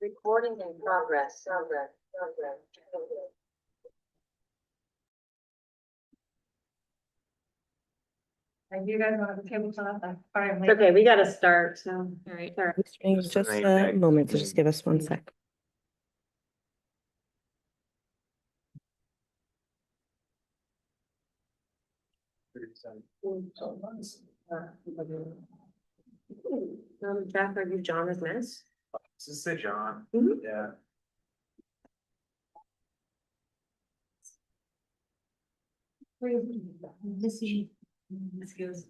Recording in progress. And you guys want to table talk? It's okay, we gotta start, so. All right. Just a moment, so just give us 1 sec. Jack, are you John as Miss? This is John. Mhm. Yeah. This goes.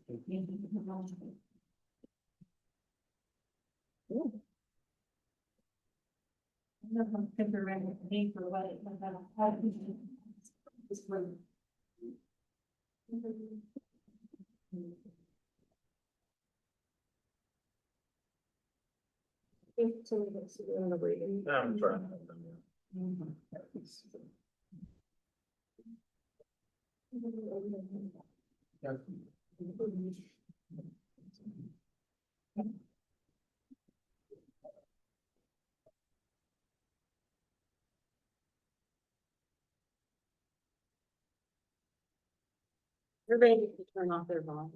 I'm trying. Everybody needs to turn off their volume.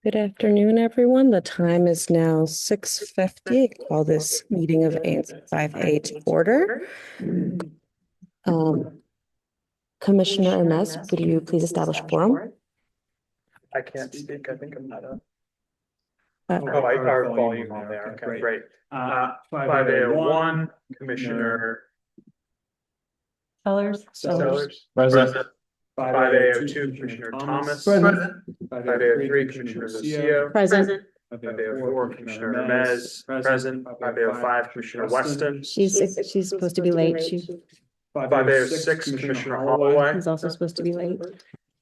Good afternoon, everyone. The time is now 6:50. Call this meeting of ANC 5A to order. Commissioner Hermes, would you please establish quorum? I can't speak. I think I'm not up. Uh, Oh, our volume on there. Okay, great. 5A01, Commissioner Colors. Sellers. Present. 5A02, Commissioner Thomas. Present. 5A03, Commissioner Lucio. Present. 5A04, Commissioner Hermes. Present. 5A05, Commissioner Weston. She's supposed to be late. She 5A06, Commissioner Holloway. is also supposed to be late.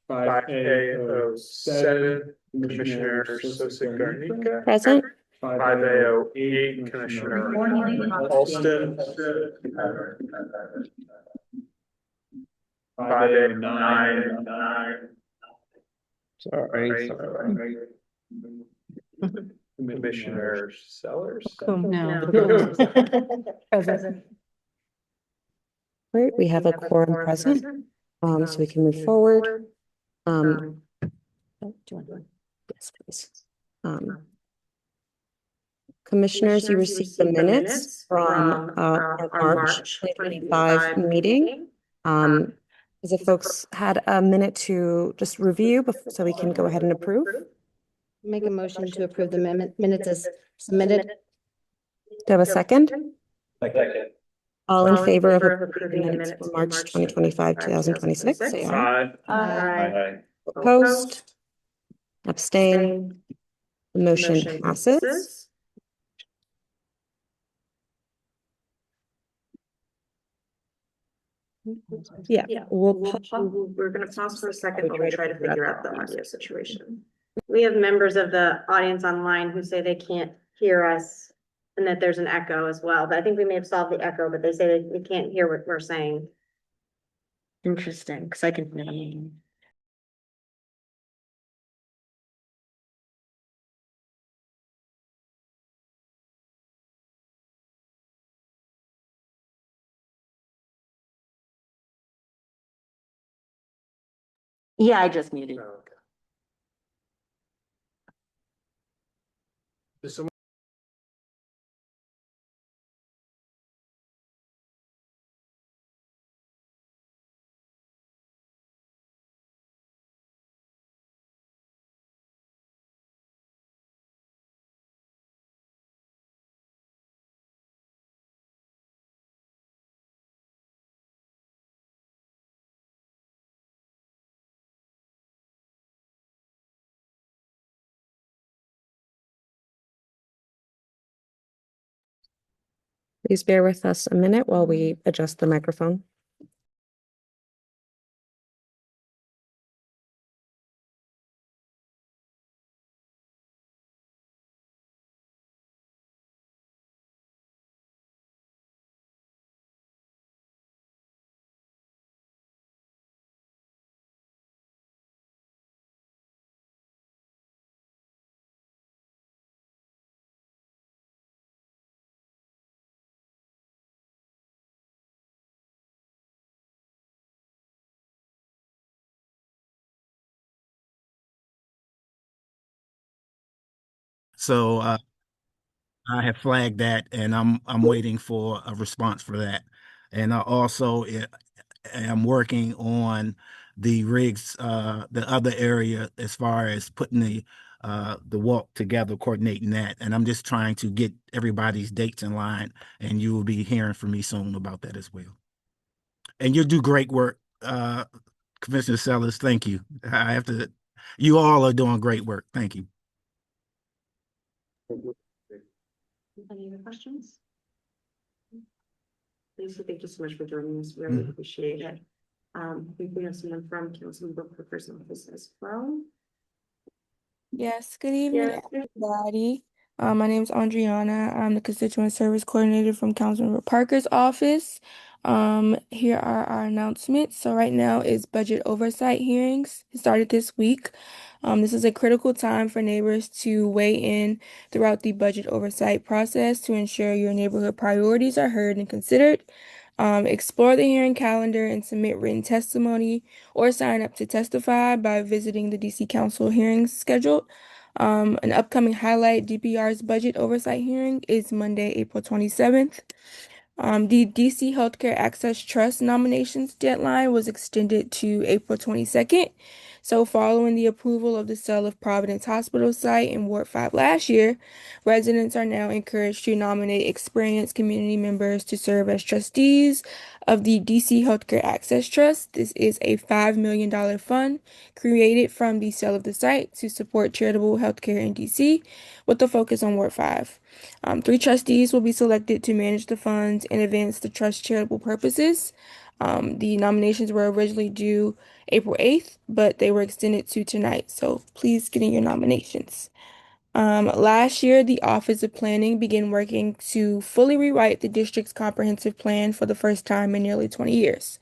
5A07, Commissioner Sosa Garnica. Present. 5A08, Commissioner Alston. 5A09. Sorry. Commissioner Sellers. No. Present. Great, we have a quorum present, so we can move forward. Oh, do you want to? Yes, please. Commissioners, you received the minutes from our March 2025 meeting. As the folks had a minute to just review before, so we can go ahead and approve. Make a motion to approve the minutes as submitted. Do I have a second? Second. All in favor of approving the minutes from March 2025, 2026, say aye. Aye. Opposed? Abstain? The motion passes. Yeah, We're gonna pause for a second while we try to figure out the audio situation. We have members of the audience online who say they can't hear us and that there's an echo as well, but I think we may have solved the echo, but they say they can't hear what we're saying. Interesting, because I can hear them. Yeah, I just muted. Okay. Does someone please bear with us a minute while we adjust the microphone. So I have flagged that, and I'm waiting for a response for that. And I also am working on the rigs, the other area as far as putting the walk together, coordinating that. And I'm just trying to get everybody's dates in line, and you will be hearing from me soon about that as well. And you do great work, Commissioner Sellers. Thank you. I have to. You all are doing great work. Thank you. Any other questions? Lisa, thank you so much for joining us. We really appreciate it. I think we have someone from Councilmember Booker's office as well. Yes, good evening, Yes. everybody. My name is Andriana. I'm the Constituent Service Coordinator from Councilmember Parker's office. Here are our announcements. So right now is budget oversight hearings. It started this week. This is a critical time for neighbors to weigh in throughout the budget oversight process to ensure your neighborhood priorities are heard and considered. Explore the hearing calendar and submit written testimony or sign up to testify by visiting the DC Council hearings scheduled. An upcoming highlight, DPR's budget oversight hearing is Monday, April 27th. The DC Healthcare Access Trust nominations deadline was extended to April 22nd. So following the approval of the sale of Providence Hospital site in Ward 5 last year, residents are now encouraged to nominate experienced community members to serve as trustees of the DC Healthcare Access Trust. This is a $5 million fund created from the sale of the site to support charitable healthcare in DC with a focus on Ward 5. 3 trustees will be selected to manage the funds and advance the trust charitable purposes. The nominations were originally due April 8th, but they were extended to tonight. So please get in your nominations. Last year, the Office of Planning began working to fully rewrite the district's comprehensive plan for the first time in nearly 20 years.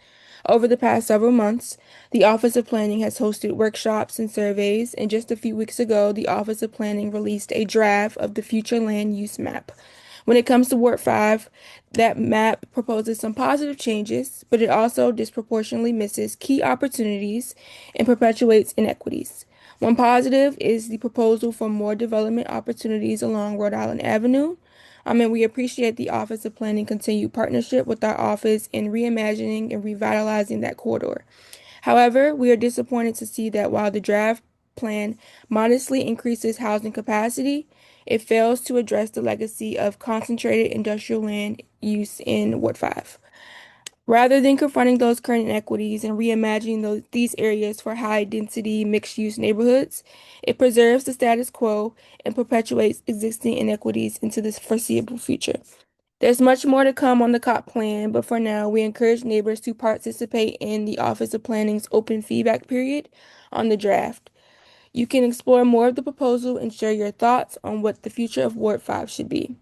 Over the past several months, the Office of Planning has hosted workshops and surveys, and just a few weeks ago, the Office of Planning released a draft of the future land use map. When it comes to Ward 5, that map proposes some positive changes, but it also disproportionately misses key opportunities and perpetuates inequities. One positive is the proposal for more development opportunities along Rhode Island Avenue. And we appreciate the Office of Planning continued partnership with our office in reimagining and revitalizing that corridor. However, we are disappointed to see that while the draft plan modestly increases housing capacity, it fails to address the legacy of concentrated industrial land use in Ward 5. Rather than confronting those current inequities and reimagining these areas for high-density, mixed-use neighborhoods, it preserves the status quo and perpetuates existing inequities into the foreseeable future. There's much more to come on the COP plan, but for now, we encourage neighbors to participate in the Office of Planning's open feedback period on the draft. You can explore more of the proposal and share your thoughts on what the future of Ward 5 should be.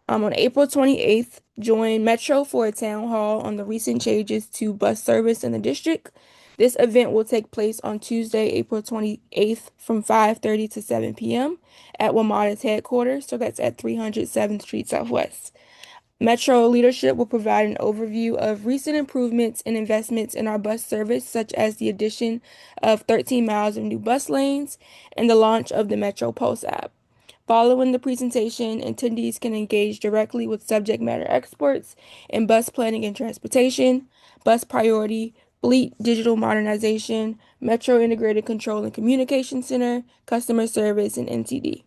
On April 28th, join Metro for a town hall on the recent changes to bus service in the district. This event will take place on Tuesday, April 28th from 5:30 to 7 p.m. at WMATA's headquarters, so that's at 300 7th Street Southwest. Metro leadership will provide an overview of recent improvements and investments in our bus service, such as the addition of 13 miles of new bus lanes and the launch of the Metro Pulse app. Following the presentation, attendees can engage directly with subject matter experts in bus planning and transportation, bus priority, fleet digital modernization, Metro Integrated Control and Communication Center, customer service, and NTD.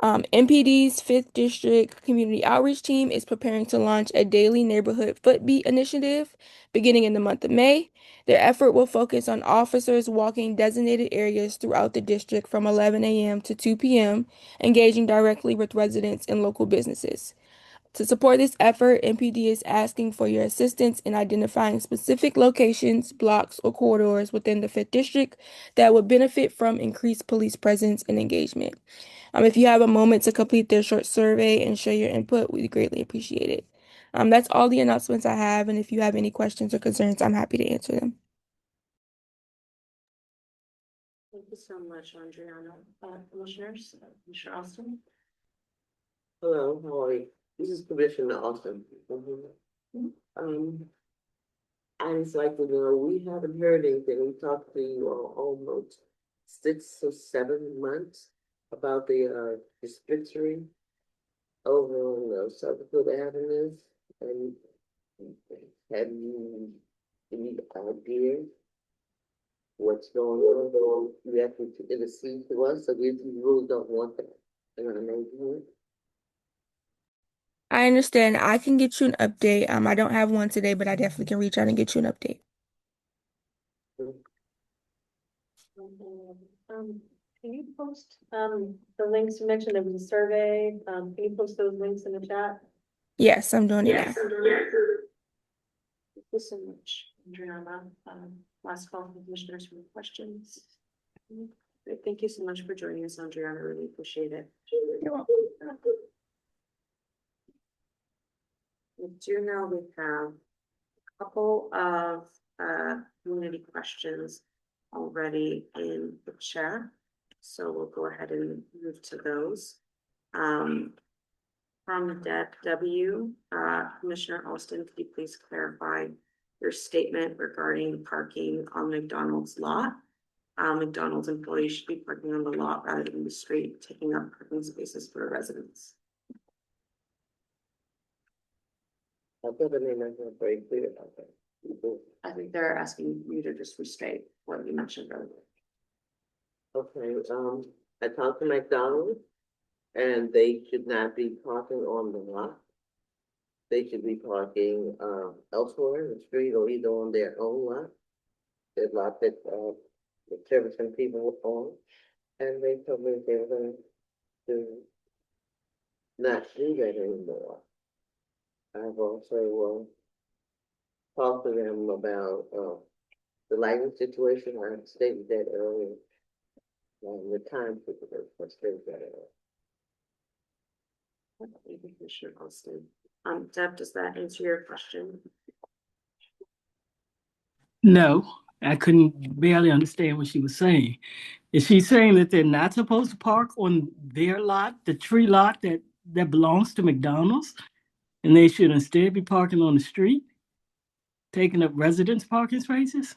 MPD's 5th District Community Outreach Team is preparing to launch a daily neighborhood footbeat initiative beginning in the month of May. Their effort will focus on officers walking designated areas throughout the district from 11 a.m. to 2 p.m., engaging directly with residents and local businesses. To support this effort, MPD is asking for your assistance in identifying specific locations, blocks, or corridors within the 5th District that would benefit from increased police presence and engagement. If you have a moment to complete their short survey and share your input, we'd greatly appreciate it. That's all the announcements I have, and if you have any questions or concerns, I'm happy to answer them. Thank you so much, Andriana. Commissioners, Commissioner Austin? Hello, how are you? This is Commissioner Austin. I just like to know, we haven't heard anything. We talked to you all almost 6 or 7 months. about the dispensary over on Sutherland Avenue, and have you any idea what's going on? Or you have to intercede to us, so we really don't want that in our neighborhood. I understand. I can get you an update. I don't have one today, but I definitely can reach out and get you an update. Can you post, the links you mentioned, there was a survey, can you post those links in the chat? Yes, I'm doing it now. Thank you so much, Adriana. Last call for commissioners for questions. Great. Thank you so much for joining us, Adriana. I really appreciate it. You're welcome. We do know we have a couple of community questions already in the chat, so we'll go ahead and move to those. From Deb W, Commissioner Alston, could you please clarify your statement regarding parking on McDonald's lot? McDonald's employees should be parking on the lot rather than the street, taking up parking spaces for residents. I thought the name was not very clear about that. I think they're asking you to just restate what you mentioned earlier. Okay, I talked to McDonald's, and they should not be parking on the lot. They should be parking, elsewhere in the street or either on their own lot. The lot that, the servicing people were on, and they told me they were going to not do that anymore. I've also, talked to them about, the lighting situation. I stated that earlier. The time for the stated that earlier. Thank you, Commissioner Alston. Deb, does that answer your question? No, I couldn't barely understand what she was saying. Is she saying that they're not supposed to park on their lot, the tree lot that belongs to McDonald's, and they should instead be parking on the street, taking up residents' parking spaces?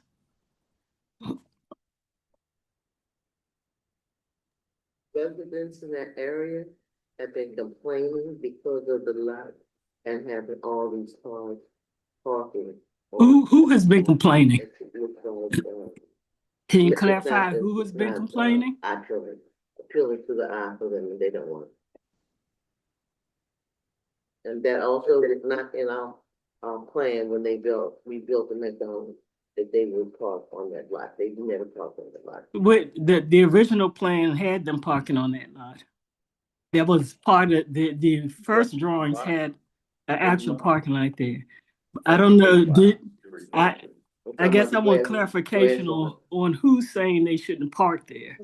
Residents in that area have been complaining because of the lot and having all these cars parking. Who has been complaining? Can you It's clarify not- who has it's been not, complaining? appealing to the eye for them, and they don't want it. And that also is not in our plan when we built the McDonald's, that they would park on that lot. They never parked on that lot. The original plan had them parking on that lot. That was part of the first drawings had an actual parking lot there. I don't know, I guess I want clarification on who's saying they shouldn't park there.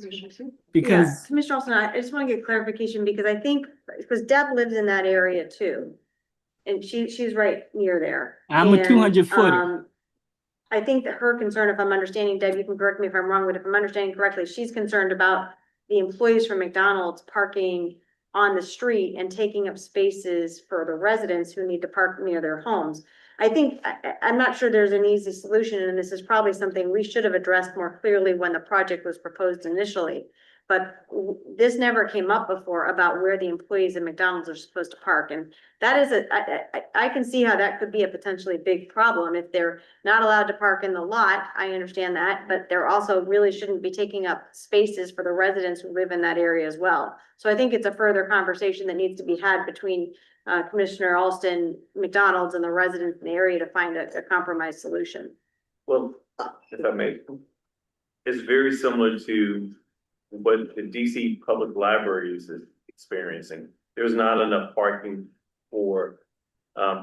Because Yeah, Commissioner Alston, I just want to get clarification because I think, because Deb lives in that area too. And she's right near there. I'm a And, 200 footer. I think that her concern, if I'm understanding, Deb, you can correct me if I'm wrong, but if I'm understanding correctly, she's concerned about the employees from McDonald's parking on the street and taking up spaces for the residents who need to park near their homes. I think, I'm not sure there's an easy solution, and this is probably something we should have addressed more clearly when the project was proposed initially. But this never came up before about where the employees at McDonald's are supposed to park. And that is I can see how that could be a potentially big problem if they're not allowed to park in the lot. I understand that, but they're also really shouldn't be taking up spaces for the residents who live in that area as well. So I think it's a further conversation that needs to be had between Commissioner Alston, McDonald's, and the residents in the area to find a compromise solution. Well, if I may, it's very similar to what the DC Public Libraries is experiencing. There's not enough parking for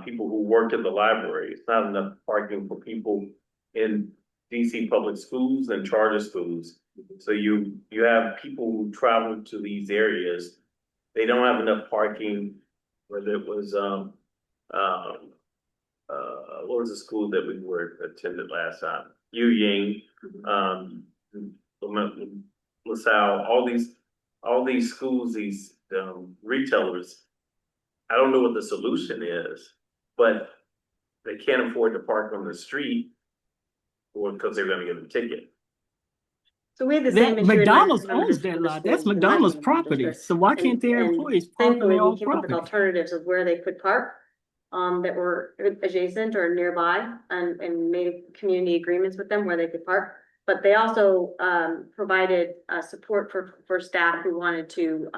people who work at the library. It's not enough parking for people in DC public schools and charter schools. So you have people who travel to these areas. They don't have enough parking, whether it was what was the school that we were attended last time? Yu Ying, LaSalle, all these schools, these retailers. I don't know what the solution is, but they can't afford to park on the street or because they're going to get a ticket. So we had the same That issue. in my McDonald's single-member owns district that with the lot. That's schools in my McDonald's single-member property. district. So why can't their And employees park on thankfully, their we own came up with property? alternatives of where they could park. That were adjacent or nearby and made community agreements with them where they could park. But they also provided support for staff who wanted to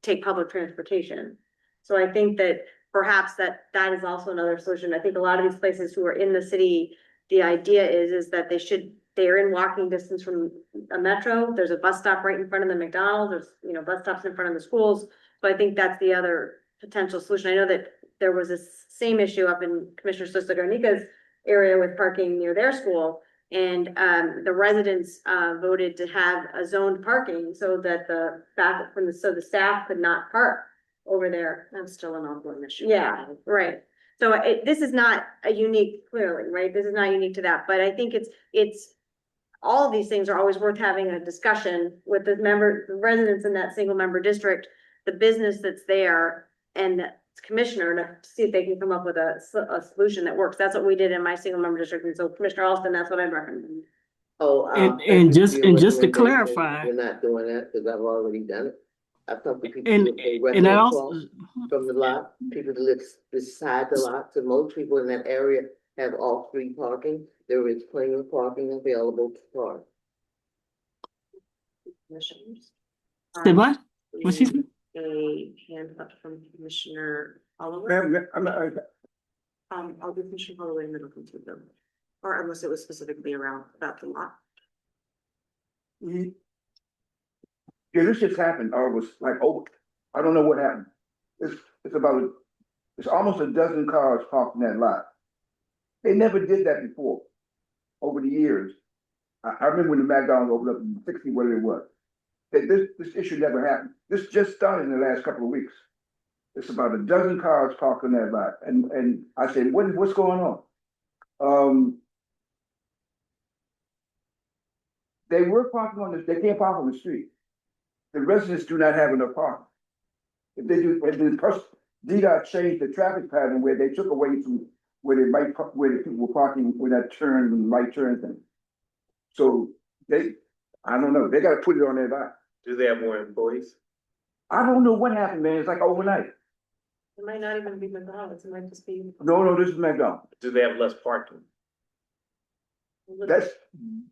take public transportation. So I think that perhaps that is also another solution. I think a lot of these places who are in the city, the idea is that they're in walking distance from a metro. There's a bus stop right in front of the McDonald's. There's, bus stops in front of the schools. So I think that's the other potential solution. I know that there was this same issue up in Commissioner Sissetonika's area with parking near their school. And the residents voted to have a zoned parking so that the staff could not park over there. That's still an ongoing issue. Yeah, right. So this is not a unique, clearly, right? This is not unique to that, but I think it's all of these things are always worth having a discussion with the residents in that single member district, the business that's there, and the commissioner to see if they can come up with a solution that works. That's what we did in my single member district. And so Commissioner Alston, that's what I'd recommend. Oh, And thank you just- for your and just to recommendation. clarify- We're not doing that because I've already done it. I've talked to people And who pay and I residents also from the lot, people that live beside the lot. So most people in that area have off-street parking. There is plenty of parking available to park. Commissioners. say what? What's she say? A hand up from Commissioner Holloway. I'll do Commissioner Holloway and then I'll come to them. Or unless it was specifically around about the lot. Yeah, this just happened, or it was like, oh, I don't know what happened. It's almost a dozen cars parked in that lot. They never did that before, over the years. I remember when the McDonald's opened up in 60, whatever it was. This issue never happened. This just started in the last couple of weeks. It's about a dozen cars parked in that lot, and I said, what's going on? They were parking they can't park on the street. The residents do not have enough parking. If they do, DDOT changed the traffic pattern where they took away from where the people were parking when that turn and right turn thing. So I don't know, they gotta put it on their lot. Do they have more employees? I don't know what happened, man, it's like overnight. It might not even be McDonald's, it might just be. No, this is McDonald's. Do they have less parking?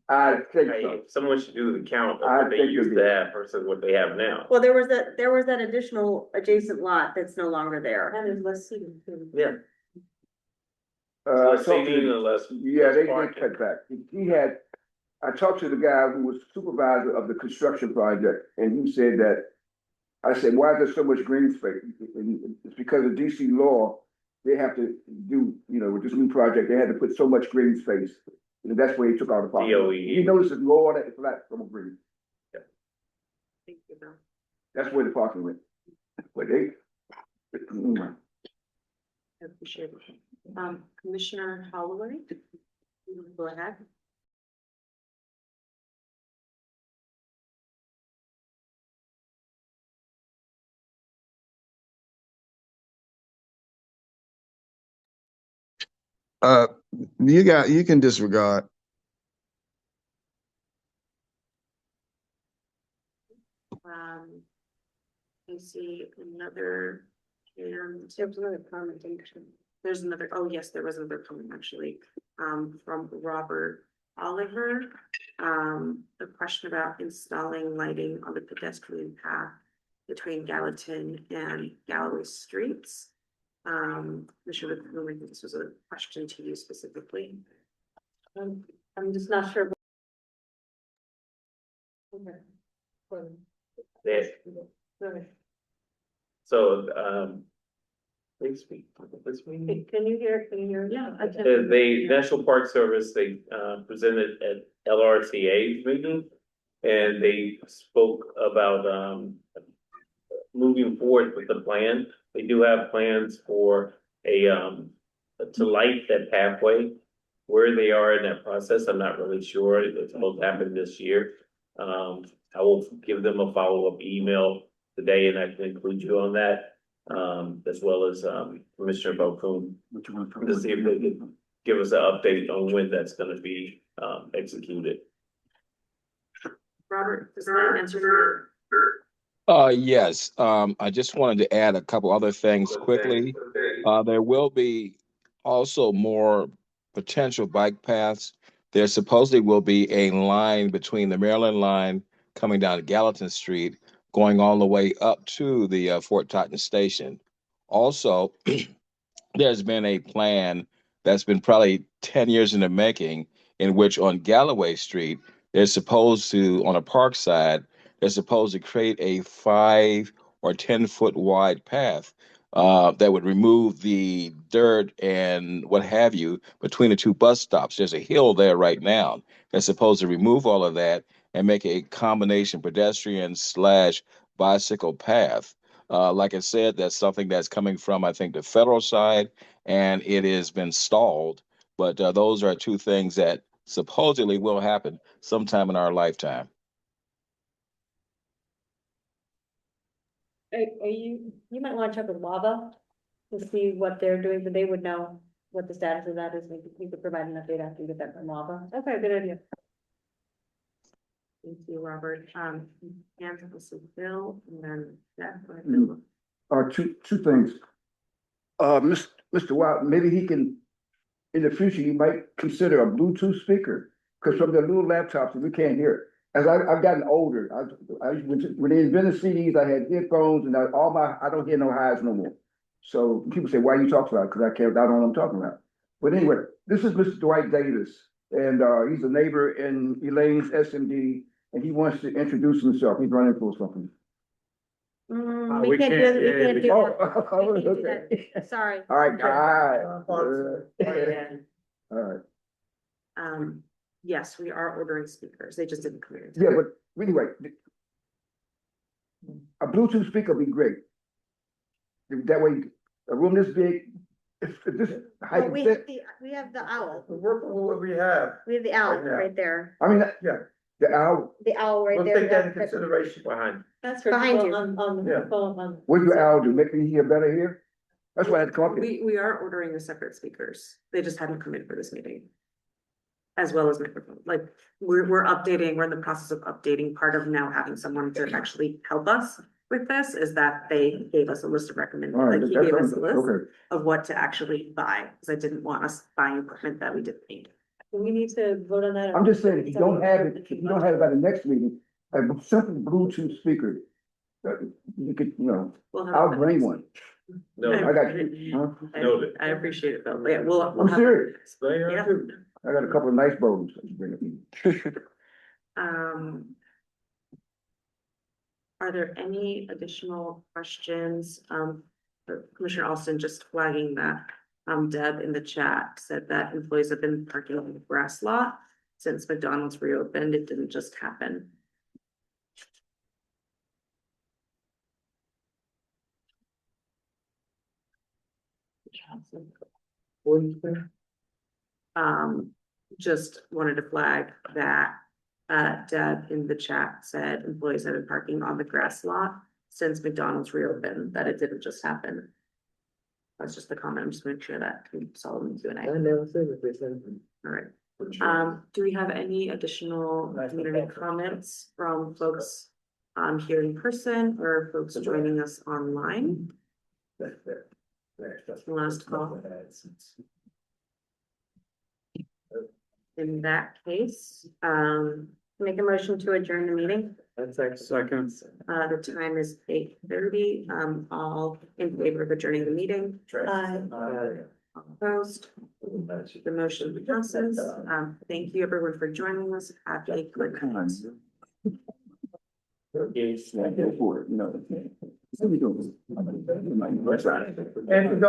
I think so. Someone should do the count of I what they think used it'd be- to have versus what they have now. Well, there was that additional adjacent lot that's no longer there. And there's less seating too. Yeah. I Less talked to seating and less. Yeah, less they parking. cut back. I talked to the guy who was supervisor of the construction project, and he said that, I said, why is there so much green space? And it's because of DC law, they have to do, with this new project, they had to put so much green space. And that's where he took all the parking. DOE. He notices law that it's flat from green. Thank you, Bill. That's where the parking went. But I appreciate it. Commissioner Holloway. You wanna go ahead. You can disregard. I see another, there was another comment. There's another, oh yes, there was another comment actually, from Robert Oliver. The question about installing lighting on the pedestrian path between Gallatin and Galloway Streets. Commissioner, this was a question to you specifically. I'm just not sure. Okay. Yeah. Okay. So, please speak. Please speak. Can you hear? Yeah, I can. The National Park Service, they presented at LRTA's meeting. And they spoke about moving forward with the plan. They do have plans for to light that pathway. Where they are in that process, I'm not really sure. It's supposed to happen this year. I will give them a follow-up email today, and I can include you on that, as well as Commissioner Balcoon, to see if they can give us an update on when that's going to be executed. Robert, does that answer your? Yes, I just wanted to add a couple other things quickly. There will be also more potential bike paths. There supposedly will be a line between the Maryland line coming down Gallatin Street, going all the way up to the Fort Totten station. Also, there's been a plan that's been probably 10 years in the making, in which on Galloway Street, they're supposed to, on a park side, they're supposed to create a 5 or 10 foot wide path that would remove the dirt and what have you between the two bus stops. There's a hill there right now. They're supposed to remove all of that and make a combination pedestrian slash bicycle path. Like I said, that's something that's coming from, I think, the federal side, and it has been stalled. But those are two things that supposedly will happen sometime in our lifetime. You might want to check with WABA to see what they're doing, but they would know what the status of that is. We could provide an update after you get that from WABA. Okay, good idea. Thank you, Robert. And this is Bill, and then, yeah, go ahead, Bill. Two things. Mr. Wild, maybe he can, in the future, you might consider a Bluetooth speaker, because from the little laptops, we can't hear it. As I've gotten older, when they invented CDs, I had headphones, and I don't hear no highs no more. So people say, why you talking about it? Because I don't know what I'm talking about. But anyway, this is Mr. Dwight Davis, and he's a neighbor in Elaine's SMD, and he wants to introduce himself. He's running for something. We can't do it. We can't do okay. that. Sorry. All right. All right. Yes, we are ordering speakers. They just didn't come in. Yeah, but anyway, a Bluetooth speaker would be great. That way, a room this big, if this height Well, we have the owl. We're working with what we have. We have the owl Right now. right there. I mean, Yeah, the owl, The owl right we'll there. take that into consideration. Behind. That's behind you. Yeah. what do the owl do? Make me hear better here? That's why I had to come up here. We are ordering the separate speakers. They just hadn't come in for this meeting. As well as microphones. Like, we're updating, we're in the process of updating. Part of now having someone to actually help us with this is that they gave us a list of All right, recommendations. Like, he that's gave us a list okay. of what to actually buy, because I didn't want us buying equipment that we didn't need. We need to vote on that. I'm just saying, if you don't have it by the next meeting, a simple Bluetooth speaker, you could, We'll have I'll it. bring one. No, I got you. Huh? Noted. I appreciate it, Bill. But yeah, we'll I'm have. serious. Yeah. I got a couple of nice bowls. I can bring it. Are there any additional questions? Commissioner Alston just flagging that, Deb in the chat said that employees have been parking on the grass lot since McDonald's reopened. It didn't just happen. Just wanted to flag that, Deb in the chat said employees have been parking on the grass lot since McDonald's reopened, that it didn't just happen. That's just the comment. I'm just making sure that we solve in Q&A. I never said it. All right. Do we have any additional community comments from folks here in person or folks joining us online? Last call. In that case, Make a motion to adjourn the meeting. Second. the time is 8:30. All in favor of adjourning the meeting? Aye. Opposed? The motion passes. Thank you everyone for joining us. Have a good night. Go for it, What are we doing? And